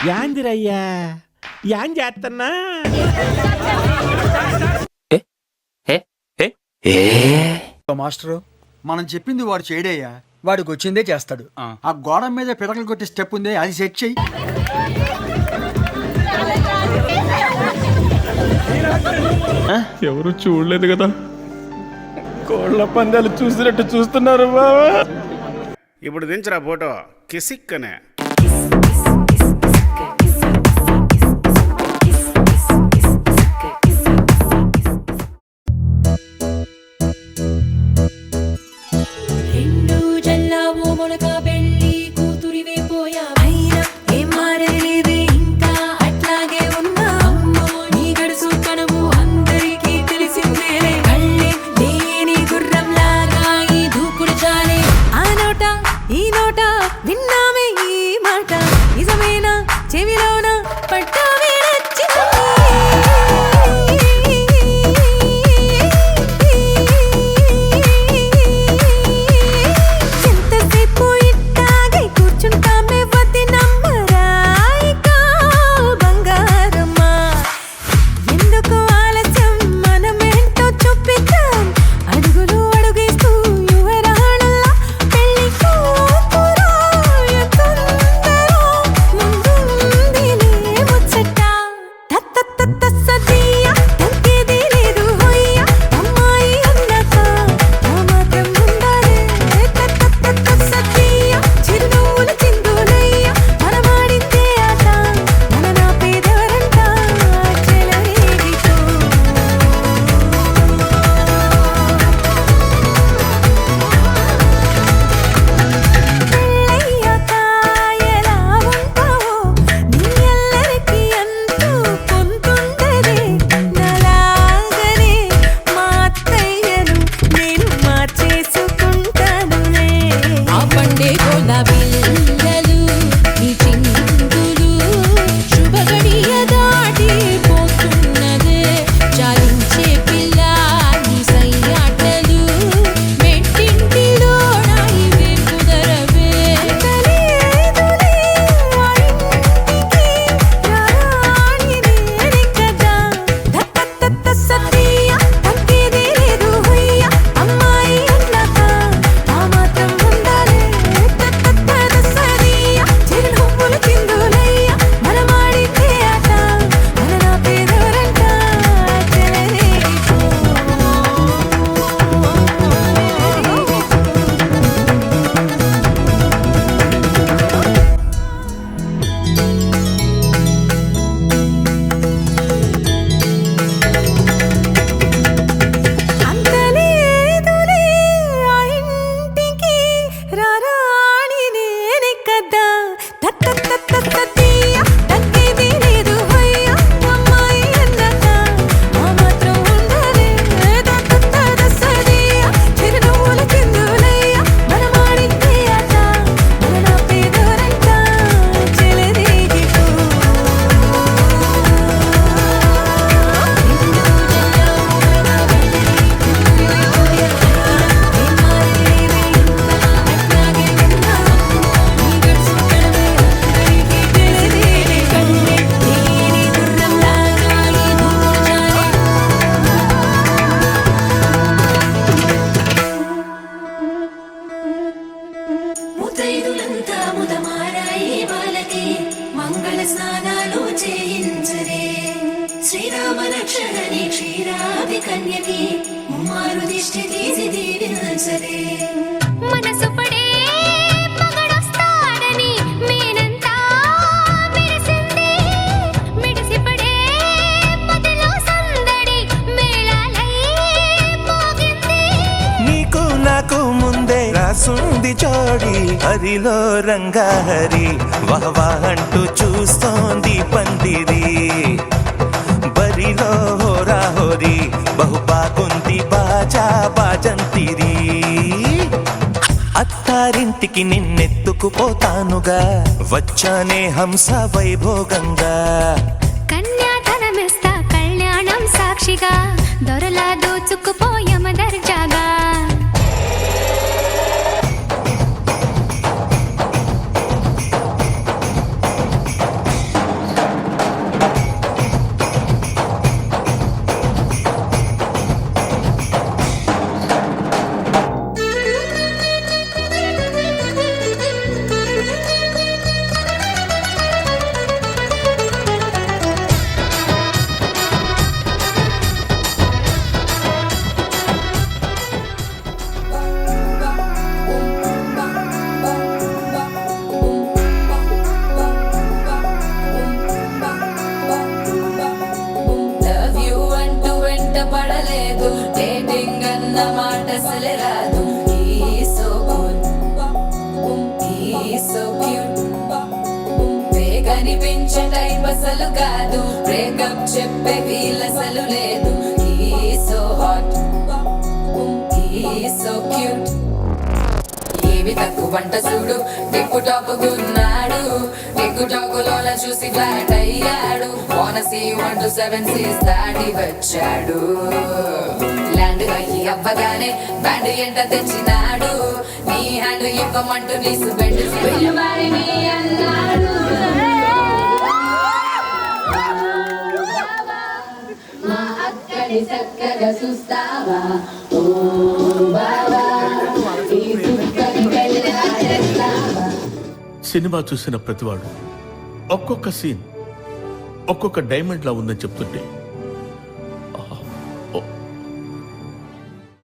యాందిరయ్యా an చేస్తున్నా master మనం చెప్పింది వాడు చేయడయ్యా, వాడికి వచ్చిందే చేస్తాడు. ఆ గోడ మీద పిడకలు కొట్టే స్టెప్ ఉంది, అది సెట్ చెయ్యి. ఎవరు చూడలేదు కదా, కోళ్ళ పందాలు చూసినట్టు చూస్తున్నారు బావా. ఇప్పుడు దించరా ఫోటో కిసిక్కనే. మనసు పడే మగడొస్తాడని మేనంతా మెరిసింది, మిడిసి పడే మదిలో సందడి మేళాలై మోగింది. నీకు నాకు ముందే రాసుంది జోడి, హరిలో రంగాహరి వహవా అంటూ చూస్తోంది పందిరి. బరిలో హోరా హోరీ బహు బాగుంది బాజా బాజంతిరి. అత్తారింటికి నిన్నెత్తుకుపోతానుగా, వచ్చానే హంస వైభోగంగా. కన్యాధనమిస్తా కళ్యాణం సాక్షిగా, దొరలా దోచుకుపోయమ దర్జాగా. మాట అసలే రాదు సో సో క్యూట్ కనిపించే టైప్ అసలు కాదు బ్రేకప్ చెప్పే వీల్ అసలు లేదు సో హాట్ సో క్యూట్ ఏవి తక్కువ వంట చూడు టిక్కు టాప్ గున్నాడు టిక్కు టాక్ లోన చూసి ఫ్లాట్ అయ్యాడు బోనస్ 1 to 7 సీస్ దాటి వచ్చాడు ల్యాండ్ అయ్యి అవ్వగానే బ్యాండ్ ఎంట తెచ్చినాడు నీ హ్యాండ్ ఇవ్వమంటూ నీసు బెడ్ వారిని అన్నాడు మా అక్కడి చక్కగా చూస్తావా ఓ బావా ఈ సుక్కని వెళ్ళాడేస్తావా. సినిమా చూసిన ప్రతివాడు ఒక్కొక్క సీన్ ఒక్కొక్క డైమండ్ లా ఉందని చెప్తుంటే